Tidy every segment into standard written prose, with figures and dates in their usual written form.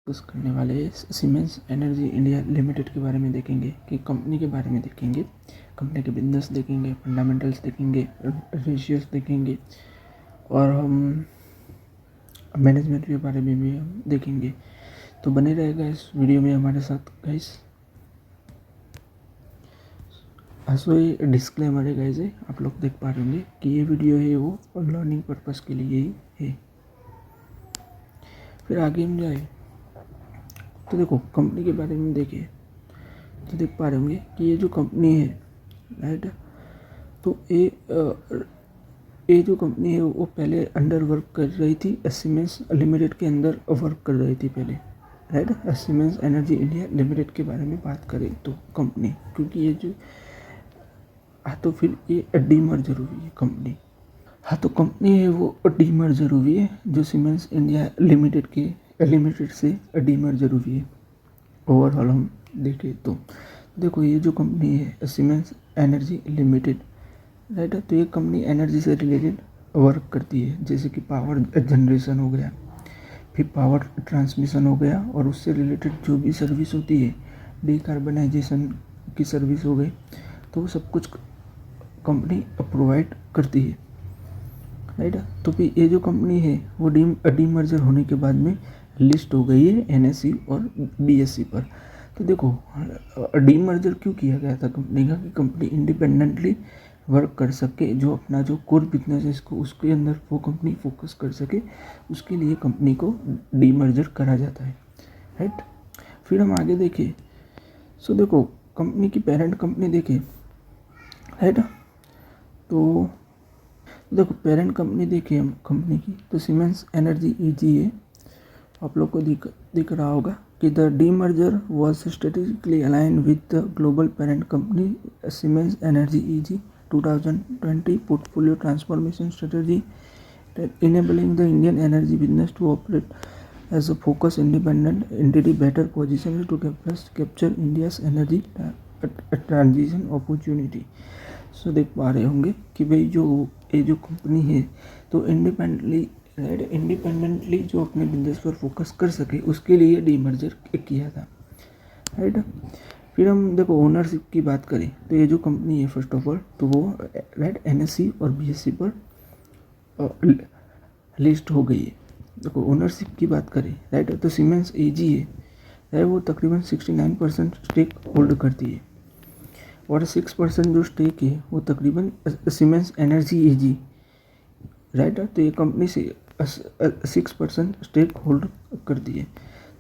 Discuss करने वाले siemens energy India limited के बारे में देखेंगे कि कंपनी के बारे में देखेंगे, कंपनी के बिजनेस देखेंगे, फंडामेंटल्स देखेंगे, रेशियोज देखेंगे और हम मैनेजमेंट के बारे में भी हम देखेंगे। तो बने रहेगा इस वीडियो में हमारे साथ गाइस। सो ये डिस्क्लेमर है गाइस, आप लोग देख पा रहे होंगे कि ये वीडियो है वो लर्निंग पर्पस के लिए ही है। फिर आगे हम जाए तो देखो कंपनी के बारे में देखिए तो देख पा रहे होंगे कि ये जो कंपनी है राइट, तो ये जो कंपनी है वो पहले अंडर वर्क कर रही थी सीमेंस लिमिटेड के अंदर वर्क कर रही थी पहले right. Siemens energy India limited के बारे में बात करें तो कंपनी, क्योंकि ये जो तो फिर ये डीमर्जर हुई है कंपनी। तो कंपनी है वो डीमर्जर हुई है, जो सीमेंस इंडिया लिमिटेड से डीमर्जर हुई है। ओवरऑल हम देखें तो देखो ये जो कंपनी है सीमेंस एनर्जी लिमिटेड राइट, तो ये कंपनी एनर्जी से रिलेटेड वर्क करती है, जैसे कि पावर जनरेशन हो गया, फिर पावर ट्रांसमिशन हो गया और उससे रिलेटेड जो भी सर्विस होती है, डिकार्बनाइजेशन की सर्विस हो गई, तो वो सब कुछ कंपनी प्रोवाइड करती है राइट। तो फिर ये जो कंपनी है वो डीमर्जर होने के बाद में लिस्ट हो गई है एनएसई और बीएसई पर। तो देखो डीमर्जर क्यों किया गया था कंपनी का, कि कंपनी इंडिपेंडेंटली वर्क कर सके, जो अपना जो कोर बिजनेस है इसको उसके अंदर वो कंपनी फोकस कर सके, उसके लिए कंपनी को डीमर्जर करा जाता है राइट। फिर हम आगे देखें सो देखो कंपनी की पेरेंट कंपनी देखें राइट, तो देखो पेरेंट कंपनी देखिए हम कंपनी की, तो सीमेंस एनर्जी ईजी है। आप लोग को दिख रहा होगा कि the demerger was strategically align with the global parent company siemens energy easy 2020 portfolio transformation strategy that enabling the Indian energy business to operate as a focused independent entity better positioned to capture India's energy transition opportunity। सो देख पा रहे होंगे कि भाई ये जो company है तो इंडिपेंडेंटली जो अपने बिजनेस पर फोकस कर सके उसके लिए डीमर्जर किया था राइट। फिर हम देखो ओनरशिप की बात करें तो ये जो कंपनी है फर्स्ट ऑफ ऑल तो वो राइट एनएससी और बीएससी पर लिस्ट हो गई है। देखो ओनरशिप की बात करें राइट, तो सीमेंस एजी है वो तकरीबन 69% स्टेक होल्ड करती है और 6% जो स्टेक है वो तकरीबन सीमेंस एनर्जी एजी राइट, तो ये कंपनी से 6% स्टेक होल्ड करती है।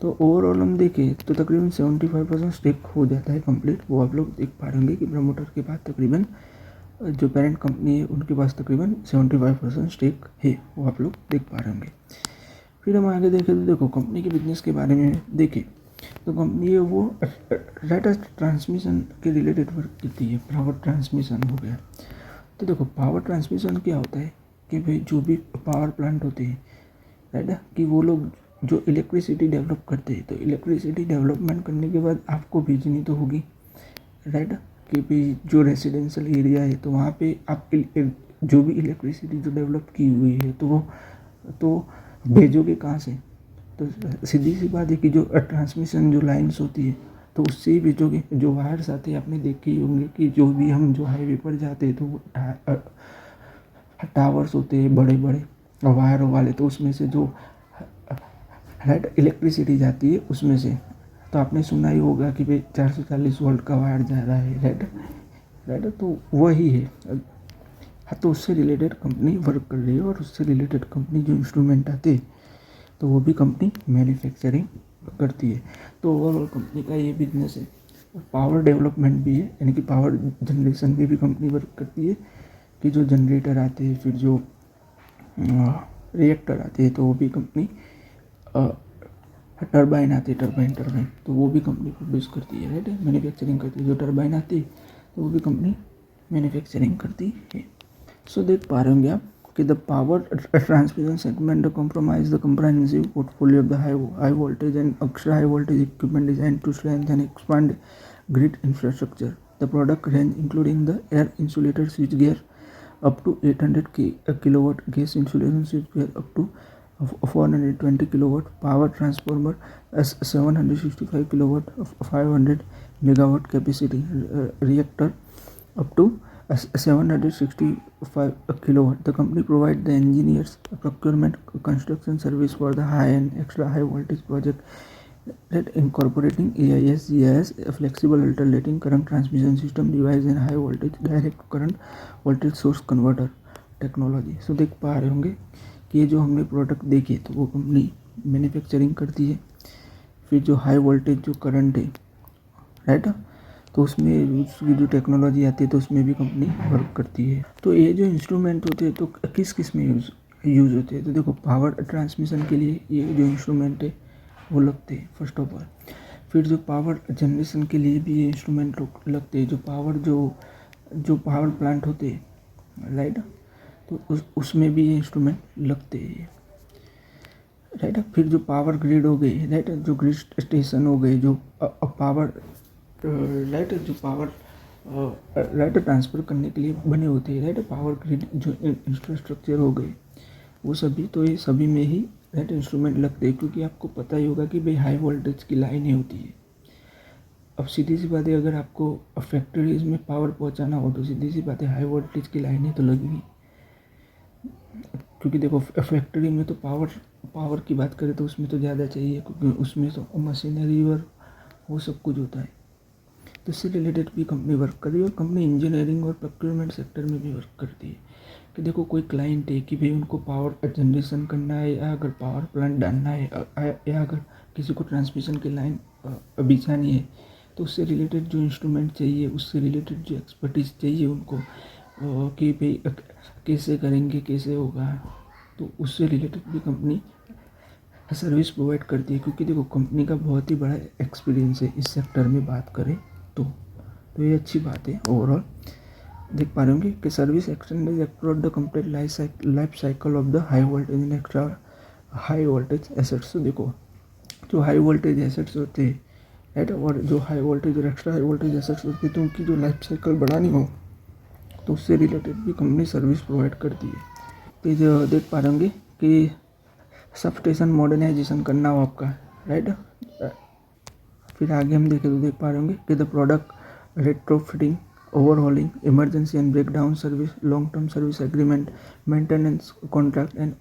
तो ओवरऑल हम देखें तो तकरीबन 75% स्टेक हो जाता है कंप्लीट। वो आप लोग देख पा रहे होंगे कि प्रमोटर के पास तकरीबन जो पेरेंट कंपनी है उनके पास तकरीबन 75% स्टेक है, वो आप लोग देख पा रहे होंगे। फिर हम आगे देखें तो देखो कंपनी के बिजनेस के बारे में देखें तो कंपनी है वो डाटा ट्रांसमिशन के रिलेटेड वर्क करती है। पावर ट्रांसमिशन हो गया, तो देखो पावर ट्रांसमिशन क्या होता है कि भाई जो भी पावर प्लांट होते हैं राइट, कि वो लोग जो इलेक्ट्रिसिटी डेवलप करते हैं, तो इलेक्ट्रिसिटी डेवलपमेंट करने के बाद आपको भेजनी तो होगी राइट, कि भाई जो रेसिडेंशियल एरिया है तो वहाँ पे आप जो भी इलेक्ट्रिसिटी जो डेवलप की हुई है तो वो तो भेजोगे कहाँ से, तो सीधी सी बात है कि जो ट्रांसमिशन जो लाइन्स होती है तो उससे ही भेजोगे। जो वायर्स आते हैं आपने देखे ही होंगे कि जो भी हम जो हाईवे पर जाते हैं तो वो टावर्स होते हैं बड़े बड़े वायर वाले, तो उसमें से जो राइट इलेक्ट्रिसिटी जाती है उसमें से, तो आपने सुना ही होगा कि भाई 440 वोल्ट का वायर जा रहा है राइट, तो वही है। तो उससे रिलेटेड कंपनी वर्क कर रही है और उससे रिलेटेड कंपनी जो इंस्ट्रूमेंट आते हैं तो वो भी कंपनी मैन्युफैक्चरिंग करती है। तो ओवरऑल कंपनी का ये बिजनेस है। पावर डेवलपमेंट भी है, यानी कि पावर जनरेशन में भी कंपनी वर्क करती है, कि जो जनरेटर आते हैं फिर जो रिएक्टर आते हैं तो वो भी कंपनी, टरबाइन आते हैं टरबाइन तो वो भी कंपनी प्रोड्यूस करती है राइट, मैन्युफैक्चरिंग करती है। जो टरबाइन आती है तो वो भी कंपनी मैन्युफैक्चरिंग करती है। सो देख पा रहे होंगे आप कि the power transmission segment compromise the comprehensive portfolio of the high voltage and extra high voltage equipment designed to strengthen and expand grid infrastructure. The product range including the air insulated switchgear up to 800 kilowatt, gas insulation switchgear up to 420 kilowatt power transformer, 765 kilowatt, 500 megawatt capacity reactor up to 765 kilowatt. The company provides the engineers, procurement, construction service for the high-end, extra high voltage project that incorporating AIS, GIS, a flexible alternating current transmission system device and high voltage direct current voltage source converter technology. So देख पा रहे होंगे कि ये जो हमने product देखे तो वो कंपनी मैन्युफैक्चरिंग करती है. फिर जो हाई वोल्टेज जो करंट है, राइट, तो उसमें उसकी जो टेक्नोलॉजी आती है तो उसमें भी कंपनी वर्क करती है. तो ये जो इंस्ट्रूमेंट होते हैं तो किस किस में यूज़ होते हैं, तो देखो पावर ट्रांसमिशन के लिए ये जो इंस्ट्रूमेंट है वो लगते हैं फर्स्ट ऑफ ऑल. फिर जो पावर जनरेशन के लिए भी ये इंस्ट्रूमेंट लगते हैं. जो पावर प्लांट होते हैं, राइट, तो उसमें भी ये इंस्ट्रूमेंट लगते हैं, राइट. फिर जो पावर ग्रिड हो गई, राइट, जो ग्रिड स्टेशन हो गए, जो पावर, राइट, जो पावर राइट ट्रांसफ़र करने के लिए बने होते हैं, राइट, पावर ग्रिड जो इंफ्रास्ट्रक्चर हो गए वो सभी, तो ये सभी में ही राइट इंस्ट्रूमेंट लगते हैं. क्योंकि आपको पता ही होगा कि भाई हाई वोल्टेज की लाइनें होती है. अब सीधी सी बात है, अगर आपको फैक्ट्रीज में पावर पहुंचाना हो तो सीधी सी बात है हाई वोल्टेज की लाइनें तो लगेंगी. क्योंकि देखो फैक्ट्री में तो पावर की बात करें तो उसमें तो ज़्यादा चाहिए, क्योंकि उसमें तो मशीनरी और वो सब कुछ होता है. तो इससे रिलेटेड भी कंपनी वर्क कर रही है. और कंपनी इंजीनियरिंग और प्रोक्योरमेंट सेक्टर में भी वर्क करती है. कि देखो कोई क्लाइंट है कि भाई उनको पावर जनरेशन करना है, या अगर पावर प्लांट डालना है, या अगर किसी को ट्रांसमिशन की लाइन बिछानी है, तो उससे रिलेटेड जो इंस्ट्रूमेंट चाहिए, उससे रिलेटेड जो एक्सपर्टीज चाहिए उनको, कि भाई कैसे करेंगे, कैसे होगा, तो उससे रिलेटेड भी कंपनी सर्विस प्रोवाइड करती है. क्योंकि देखो कंपनी का बहुत ही बड़ा एक्सपीरियंस है इस सेक्टर में बात करें तो ये अच्छी बात है. ओवरऑल देख पा रहे होंगे कि service extend across the complete life cycle of the high voltage and extra high voltage assets. तो देखो जो हाई वोल्टेज एसेट्स होते हैं, राइट, और जो हाई वोल्टेज और एक्स्ट्रा हाई वोल्टेज एसेट्स होते हैं, तो उनकी जो लाइफ साइकिल बढ़ानी हो तो उससे रिलेटेड भी कंपनी सर्विस प्रोवाइड करती है. तो जो देख पा रहे होंगे कि सब स्टेशन मॉडर्नाइजेशन करना हो आपका, राइट. फिर आगे हम देखें तो देख पा रहे होंगे कि the product retrofitting, overhauling, emergency and breakdown service, long term service agreement, maintenance contract and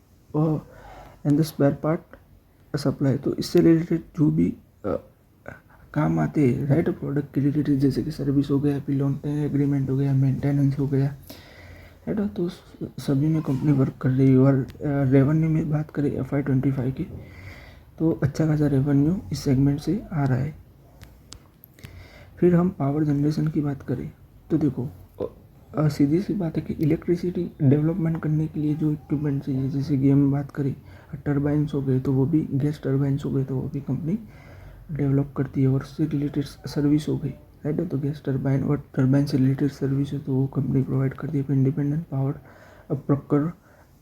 the spare part supply. तो इससे रिलेटेड जो भी काम आते हैं, राइट, प्रोडक्ट के रिलेटेड, जैसे कि सर्विस हो गया, फिर लॉन्ग टर्म एग्रीमेंट हो गया, मेंटेनेंस हो गया, राइट, तो सभी में कंपनी वर्क कर रही है. और रेवेन्यू में बात करें FY25 की, तो अच्छा खासा रेवेन्यू इस सेगमेंट से आ रहा है. फिर हम पावर जनरेशन की बात करें तो देखो सीधी सी बात है कि इलेक्ट्रिसिटी डेवलपमेंट करने के लिए जो इक्विपमेंट चाहिए, जैसे कि हम बात करें टर्बाइन्स हो गए तो वो भी, गैस टर्बाइन्स हो गए तो वो भी कंपनी डेवलप करती है. और उससे रिलेटेड सर्विस हो गई, राइट, तो गैस टर्बाइन और टर्बाइन से रिलेटेड सर्विस है तो वो कंपनी प्रोवाइड करती है. फिर independent power procure,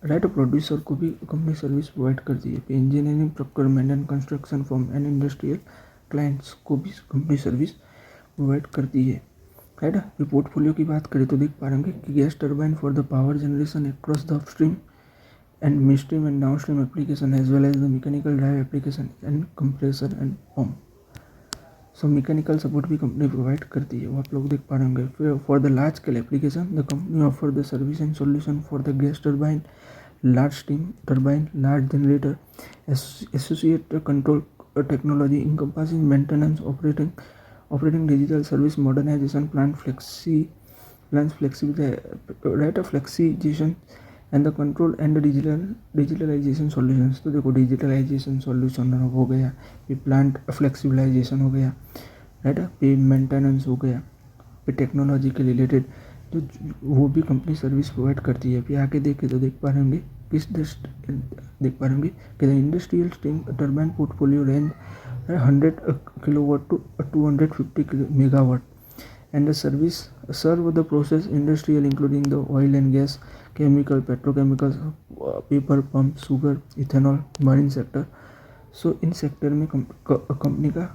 right, producer को भी कंपनी सर्विस प्रोवाइड करती है. फिर engineering, procurement and construction form and industrial clients को भी कंपनी सर्विस प्रोवाइड करती है, राइट. फिर पोर्टफोलियो की बात करें तो देख पा रहे होंगे कि gas turbine for the power generation across the upstream and midstream and downstream application as well as the mechanical drive application and compressor and pump. So mechanical support भी कंपनी प्रोवाइड करती है, वो आप लोग देख पा रहे होंगे. For the large scale application the company offer the service and solution for the gas turbine, large steam turbine, large generator, associated control technology encompassing maintenance, operating digital service modernization, plant flexibility, right, flexization and the control and digitalization solutions. तो देखो digitalisation solution हो गया, फिर plant फ्लेक्सिबलाइजेशन हो गया, right, फिर maintenance हो गया, फिर टेक्नोलॉजी के रिलेटेड तो वो भी कंपनी सर्विस प्रोवाइड करती है. फिर आगे देखें तो देख पा रहे होंगे कि the industrial steam turbine portfolio range 100 kilowatt to 250 megawatt and the service serve the process industrial including the oil and gas, chemical, petrochemicals, paper, pump, sugar, ethanol, marine sector. So in sector में company का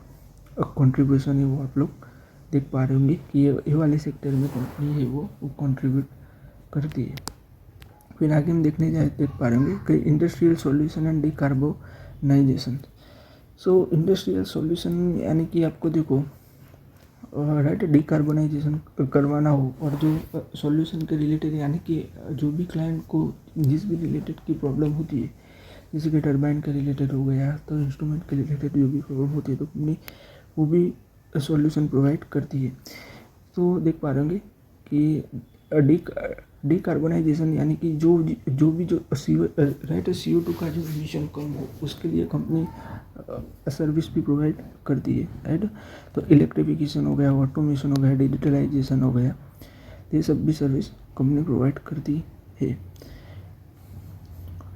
contribution है वो आप लोग देख पा रहे होंगे कि ये वाले सेक्टर में कंपनी है वो कंट्रीब्यूट करती है. फिर आगे हम देखने जाए देख पा रहे होंगे कि industrial solution and decarbonisation. So industrial solution यानी कि आपको देखो राइट डिकार्बोनाइजेशन करवाना हो, और जो सॉल्यूशन के रिलेटेड यानी कि जो भी क्लाइंट को जिस भी रिलेटेड की प्रॉब्लम होती है, जैसे कि टरबाइन के रिलेटेड हो गया तो इंस्ट्रूमेंट के रिलेटेड जो भी प्रॉब्लम होती है तो कंपनी वो भी सॉल्यूशन प्रोवाइड करती है। तो देख पा रहे होंगे कि डिकार्बोनाइजेशन यानी कि जो CO2 का जो एमिशन कम हो उसके लिए कंपनी सर्विस भी प्रोवाइड करती है, राइट। तो इलेक्ट्रिफिकेशन हो गया, ऑटोमेशन हो गया, डिजिटलाइजेशन हो गया, ये सब भी सर्विस कंपनी प्रोवाइड करती है,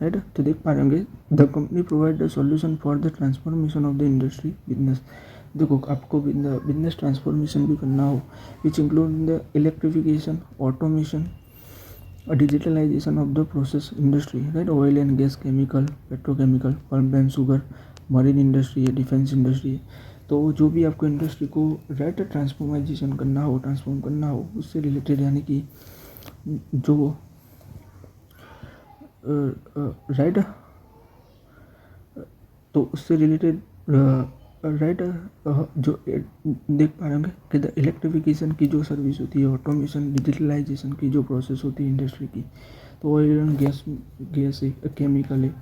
राइट। तो देख पा रहे होंगे the company provide the solution for the transformation of the industry business. देखो आपको बिजनेस ट्रांसफॉर्मेशन भी करना हो which include the electrification, automation, digitalization of the process industry, right. Oil and gas, chemical, petrochemical, pulp and sugar, marine industry है, defence industry है। तो जो भी आपको इंडस्ट्री को राइट ट्रांसफॉर्म करना हो उससे रिलेटेड यानी कि जो राइट तो उससे रिलेटेड राइट जो देख पा रहे होंगे कि द इलेक्ट्रिफिकेशन की जो सर्विस होती है, ऑटोमेशन, डिजिटलाइजेशन की जो प्रोसेस होती है इंडस्ट्री की, तो ऑयल एंड गैस है, केमिकल है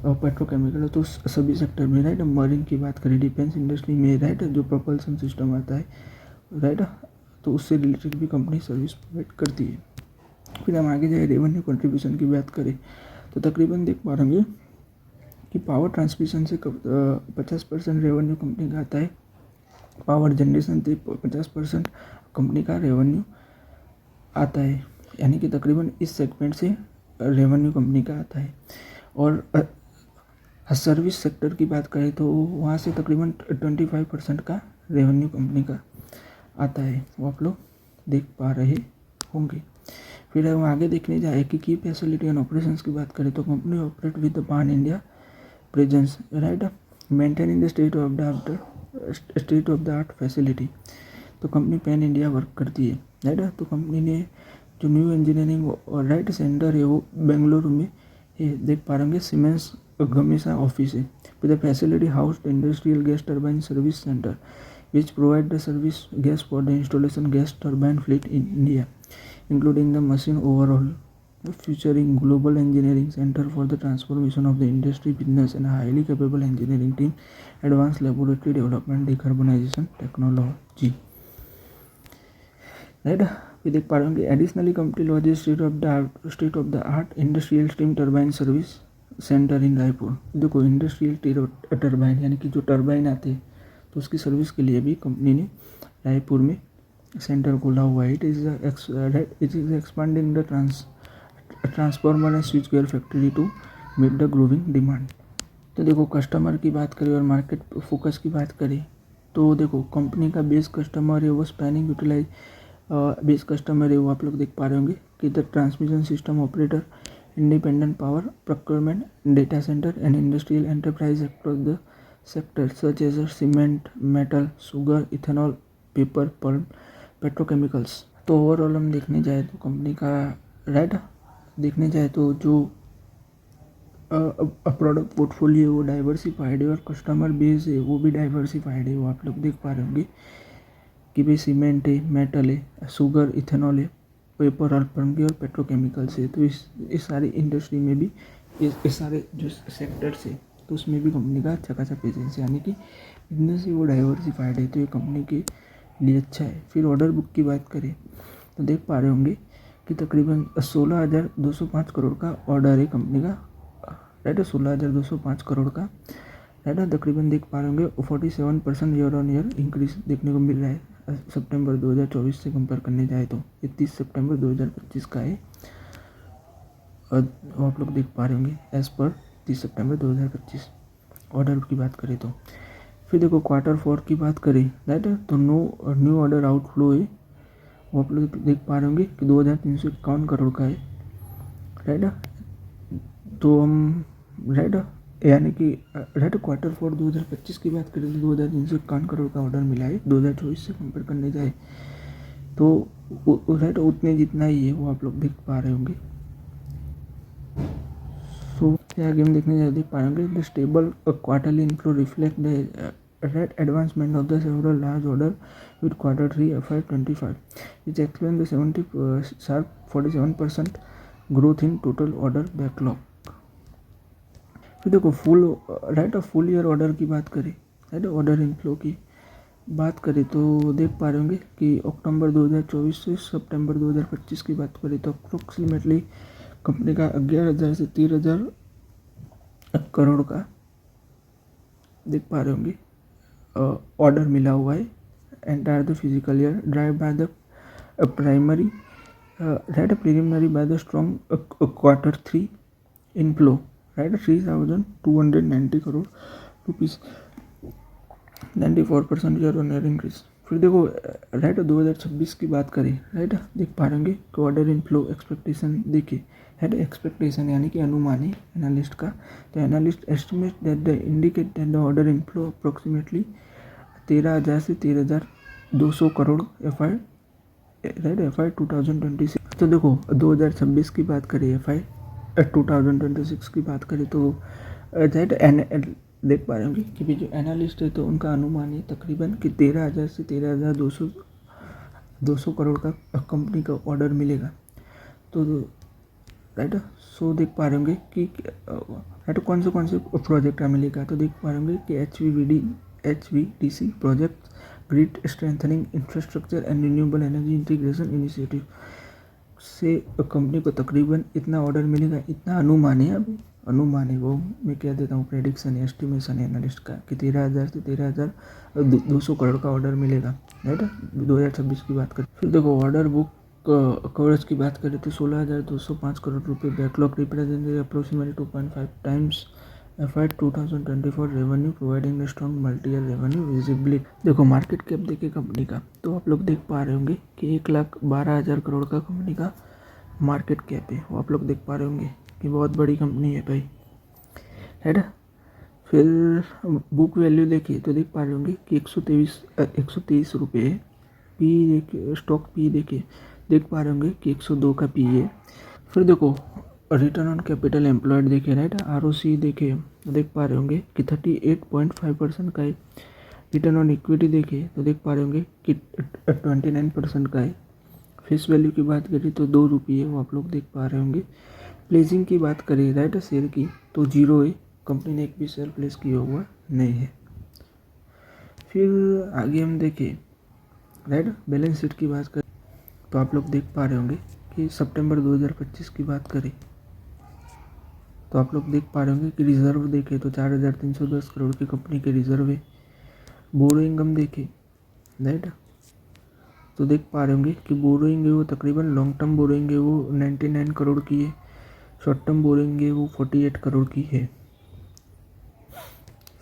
और पेट्रोकेमिकल है, तो सभी सेक्टर में, राइट। मरीन की बात करें, डिफेंस इंडस्ट्री में, राइट, जो प्रोपल्सन सिस्टम आता है, राइट, तो उससे रिलेटेड भी कंपनी सर्विस प्रोवाइड करती है। फिर हम आगे जाए रेवेन्यू कंट्रीब्यूशन की बात करें तो तकरीबन देख पा रहे हैं कि पावर ट्रांसमिशन से 50% रेवेन्यू कंपनी का आता है, पावर जनरेशन से 50% कंपनी का रेवेन्यू आता है, यानी कि तकरीबन इस सेगमेंट से रेवेन्यू कंपनी का आता है। और सर्विस सेक्टर की बात करें तो वहाँ से तकरीबन 25% का रेवेन्यू कंपनी का आता है, वो आप लोग देख पा रहे होंगे। फिर हम आगे देखने जाए कि की फैसिलिटी एंड ऑपरेशंस की बात करें तो कंपनी ऑपरेट विद द पान India presence, right, maintaining the state of the art facility. तो कंपनी पैन इंडिया वर्क करती है, राइट। तो कंपनी ने जो न्यू इंजीनियरिंग और राइट सेंटर है वो बेंगलुरु में है, देख पा रहे सीमेंस गमेसा ऑफिस है। With the facility house industrial gas turbine service centre which provide the service gas for the installation gas turbine fleet in India, including the machine overhaul, featuring global engineering center for the transformation of the industry business and a highly capable engineering team, advanced laboratory development, decarbonization technology, right। we देख पा रहे होंगे additionally company launch state of the art industrial steam turbine service centre in Raipur. देखो industrial turbine यानी कि जो turbine आते हैं तो उसकी सर्विस के लिए भी कंपनी ने रायपुर में सेंटर खोला हुआ है। It is expanding the transformer and switchgear factory to meet the growing demand. तो देखो कस्टमर की बात करें और मार्केट फोकस की बात करें तो देखो कंपनी का बेस कस्टमर है वो स्पैनिंग यूटिलाइज बेस कस्टमर है वो आप लोग देख पा रहे होंगे कि the transmission system operator, independent power procurement, data centre and industrial enterprise across the sectors such as cement, metal, sugar, ethanol, paper, pulp, petrochemicals। तो ओवरऑल हम देखने जाए तो कंपनी का राइट देखने जाए तो जो प्रोडक्ट पोर्टफोलियो वो डाइवर्सिफाइड है और कस्टमर बेस है वो भी डाइवर्सिफाइड है, वो आप लोग देख पा रहे होंगे कि भाई सीमेंट है, मेटल है, शुगर, इथेनॉल है, पेपर और पल्प और पेट्रोकेमिकल्स है। तो इस सारी इंडस्ट्री में भी इस सारे जो सेक्टर्स है तो उसमें भी कंपनी का अच्छा खासा प्रेजेंस है, यानी कि बिजनेस ही वो डाइवर्सिफाइड है, तो ये कंपनी के लिए अच्छा है। फिर ऑर्डर बुक की बात करें तो देख पा रहे होंगे कि तकरीबन 16,205 करोड़ का ऑर्डर है कंपनी का, राइट, 16,205 करोड़ का, राइट। तकरीबन देख पा रहे होंगे 47% ईयर ऑन ईयर इंक्रीज देखने को मिल रहा है सितंबर 2024 से कंपेयर करने जाए तो। ये 30 सितंबर 2025 का है और आप लोग देख पा रहे होंगे एज पर 30 सितंबर 2025 ऑर्डर की बात करें तो। फिर देखो क्वार्टर 4 की बात करें, राइट, तो न्यू ऑर्डर आउटफ्लो है वो आप लोग देख पा रहे होंगे कि 2,351 करोड़ का है, राइट। तो हम राइट यानी कि राइट क्वार्टर 4 2025 की बात करें तो 2,351 करोड़ का ऑर्डर मिला है। 2024 से कंपेयर करने जाए तो राइट उतने जितना ही है वो आप लोग देख पा रहे होंगे, सो आगे हम देखने देख पाएंगे the stable quarterly inflow reflect the rate advancement of the several large order with quarter 3 FY25, which explain the 70 sharp 47% growth in total order backlog. फिर देखो फुल ईयर ऑर्डर की बात करें, राइट ऑर्डर इनफ्लो की बात करें तो देख पा रहे होंगे कि अक्टूबर 2024 से सितंबर 2025 की बात करें तो अप्रोक्सीमेटली कंपनी का 11,000 से 13,000 करोड़ का देख पा रहे होंगे ऑर्डर मिला हुआ है entire the physical year, drive by the primary right preliminary by the strong quarter 3 inflow, right 3,290 crore rupees, 94% year on year increase. फिर देखो राइट 2026 की बात करें, राइट देख पा रहे कि ऑर्डर इनफ्लो एक्सपेक्टेशन देखिए, हेड एक्सपेक्टेशन यानी कि अनुमान है एनालिस्ट का, तो analyst estimate that the indicate that the order inflow approximately 13,000 से 13,200 करोड़ FY 2026। तो देखो 2026 की बात करें FY 2026 की बात करें तो देख पा रहे होंगे कि जो एनालिस्ट है तो उनका अनुमान है तकरीबन कि 13,000 से 13,200 करोड़ का कंपनी का ऑर्डर मिलेगा। तो राइट सो देख पा रहे होंगे कि राइट कौन से प्रोजेक्ट का मिलेगा, तो देख पा रहे होंगे कि HVDC project, grid strengthening infrastructure and renewable energy integration initiative से कंपनी को तकरीबन इतना ऑर्डर मिलेगा, इतना अनुमान है, अभी अनुमान है वो मैं कह देता हूँ, प्रेडिक्शन है, एस्टिमेशन है एनालिस्ट का कि 13,000 से 13,200 करोड़ का ऑर्डर मिलेगा, राइट 2026 की बात करें। फिर देखो ऑर्डर बुक कवरेज की बात करें तो 16,205 करोड़ रुपए, backlog represented approximately 2.5 times FY 2024 revenue, providing strong multi year revenue visibility. देखो मार्केट कैप देखे कंपनी का तो आप लोग देख पा रहे होंगे कि 1,12,000 करोड़ का कंपनी का मार्केट कैप है, वो आप लोग देख पा रहे होंगे कि बहुत बड़ी कंपनी है भाई, है ना। फिर बुक वैल्यू देखिए तो देख पा रहे होंगे कि 123 रुपये, पी देखिए, स्टॉक पी देखिए देख पा रहे होंगे कि 102 का पी है। फिर देखो रिटर्न ऑन कैपिटल एम्प्लॉयड देखे, राइट ROC देखे तो देख पा रहे होंगे कि 38.5% का है। रिटर्न ऑन इक्विटी देखे तो देख पा रहे होंगे कि 29% का है। फेस वैल्यू की बात करें तो 2 रुपये वो आप लोग देख पा रहे होंगे। प्लेसिंग की बात करें राइट शेयर की तो 0 है, कंपनी ने एक भी शेयर प्लेस किया हुआ नहीं है। फिर आगे हम देखें राइट बैलेंस शीट की बात करें तो आप लोग देख पा रहे होंगे कि सितंबर 2025 की बात करें तो आप लोग देख पा रहे होंगे कि रिजर्व देखें तो 4,310 करोड़ की कंपनी के रिजर्व है। बोरोइंग हम देखें राइट तो देख पा रहे होंगे कि बोरोइंग है वो तकरीबन लॉन्ग टर्म बोरोइंग है वो 99 करोड़ की है, शॉर्ट टर्म बोरोइंग है वो 48 करोड़ की है।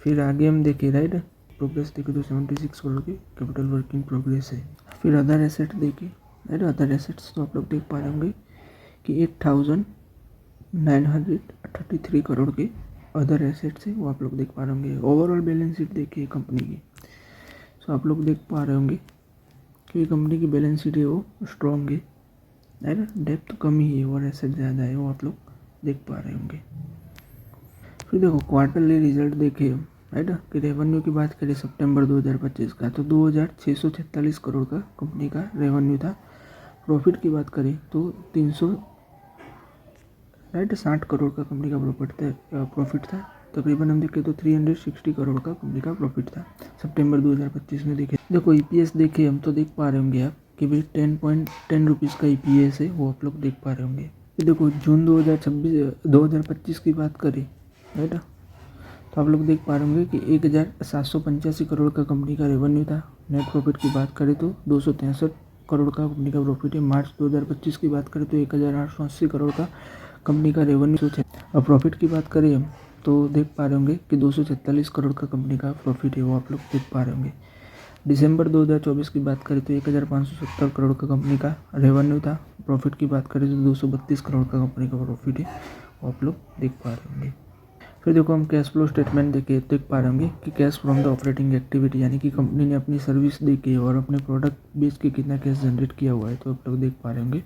फिर आगे हम देखें राइट प्रोग्रेस देखें तो 76 करोड़ की कैपिटल वर्किंग प्रोग्रेस है। फिर अदर एसेट देखें राइट अदर एसेट्स तो आप लोग देख पा रहे होंगे कि 8,933 करोड़ के अदर एसेट्स है वो आप लोग देख पा रहे होंगे। ओवरऑल बैलेंस शीट देखिए कंपनी की तो आप लोग देख पा रहे होंगे कि कंपनी की बैलेंस शीट है वो स्ट्रॉन्ग है, राइट डेप्थ कम ही है और एसेट ज़्यादा है वो आप लोग देख पा रहे होंगे। फिर देखो क्वार्टरली रिजल्ट देखिए राइट कि रेवेन्यू की बात करें सितंबर 2025 का तो 2,646 करोड़ का कंपनी का रेवेन्यू था। प्रॉफिट की बात करें तो 360 करोड़ का कंपनी का प्रॉफिट था। तकरीबन हम देखें तो 360 करोड़ का कंपनी का प्रॉफिट था सितंबर 2025 में। देखो EPS देखे हम तो देख पा रहे होंगे आप कि भाई 10.10 रुपीज़ का EPS है वो आप लोग देख पा रहे होंगे। देखो जून 2025 की बात करें राइट तो आप लोग देख पा रहे होंगे कि 1,785 करोड़ का कंपनी का रेवेन्यू था। नेट प्रॉफिट की बात करें तो 263 करोड़ का कंपनी का प्रॉफिट है। मार्च 2025 की बात करें तो 1,880 करोड़ का कंपनी का रेवेन्यू है। और प्रॉफिट की बात करें हम तो देख पा रहे होंगे कि 246 करोड़ का कंपनी का प्रॉफिट है वो आप लोग देख पा रहे होंगे। दिसंबर 2024 की बात करें तो 1,570 करोड़ का कंपनी का रेवेन्यू था। प्रॉफिट की बात करें तो 232 करोड़ का कंपनी का प्रॉफिट है वो आप लोग देख पा रहे होंगे। फिर देखो हम कैश फ्लो स्टेटमेंट देख पा रहे होंगे कि cash from the operating activity यानी कि कंपनी ने अपनी सर्विस दे के और अपने प्रोडक्ट बेच के कितना कैश जनरेट किया हुआ है तो आप लोग देख पा रहे होंगे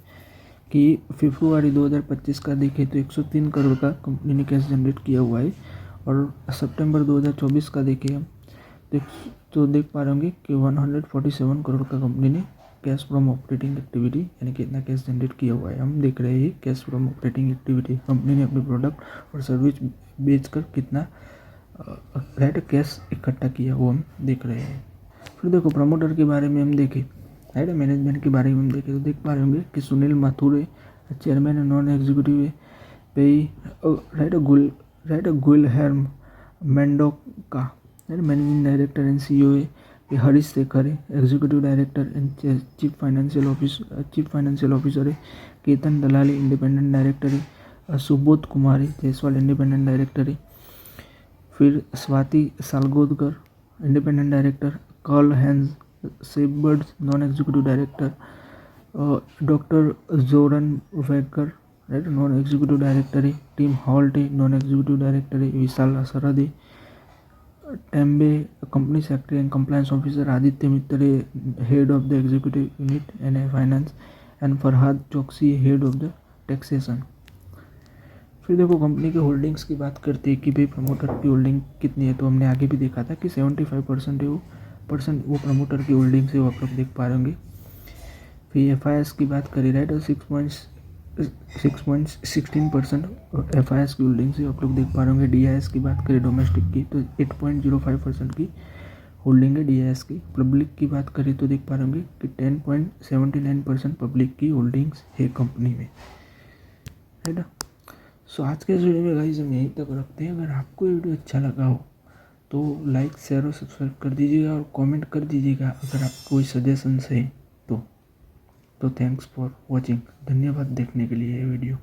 कि फरवरी 2025 का देखें तो 103 करोड़ का कंपनी ने कैश जनरेट किया हुआ है, और सितंबर 2024 का देखें हम तो देख पा रहे होंगे कि 147 करोड़ का कंपनी ने कैश फ्रॉम ऑपरेटिंग एक्टिविटी यानी कि इतना कैश जनरेट किया हुआ है। हम देख रहे हैं cash from operating activity, company ने अपने प्रोडक्ट और सर्विस बेचकर कितना राइट कैश इकट्ठा किया वो हम देख रहे हैं। फिर देखो प्रमोटर के बारे में हम देखें, राइट मैनेजमेंट के बारे में हम देखें तो देख पा रहे होंगे कि Sunil Mathur chairman and non executive पे, right Guilherme Mendonca managing director and CEO है, हरीश शेखर है executive director and chief financial officer है, केतन दलाली इंडिपेंडेंट डायरेक्टर है, सुबोध कुमार जायसवाल इंडिपेंडेंट डायरेक्टर है, फिर Swati Salgodkar independent director, Karl Hans Sebers non executive director, doctor Joran Wecker right non executive director है, Tim Holt है non executive director है, विशाल सरद है, Tembe company secretary and compliance officer, Aditya Mitra head of the executive unit and finance, and Farhad चौकसी head of the taxation. फिर देखो company के holdings की बात करते हैं कि भाई प्रमोटर की होल्डिंग कितनी है, तो हमने आगे भी देखा था कि 75% है वो प्रमोटर की होल्डिंग्स है, वो आप लोग देख पा रहे होंगे। फिर FIS की बात करें राइट, 6.16% FIS की होल्डिंग्स है, आप लोग देख पा रहे होंगे। DIS की बात करें डोमेस्टिक की तो 8.05% की होल्डिंग है DIS की। पब्लिक की बात करें तो देख पा रहे होंगे कि 10.79% पब्लिक की होल्डिंग्स है कंपनी में, है ना। सो आज के इस वीडियो में गाइस हम यहीं तक रखते हैं। अगर आपको ये वीडियो अच्छा लगा हो तो लाइक शेयर और सब्सक्राइब कर दीजिएगा और कमेंट कर दीजिएगा अगर आपको कोई सजेशंस है तो थैंक्स फॉर वॉचिंग। धन्यवाद देखने के लिए ये वीडियो।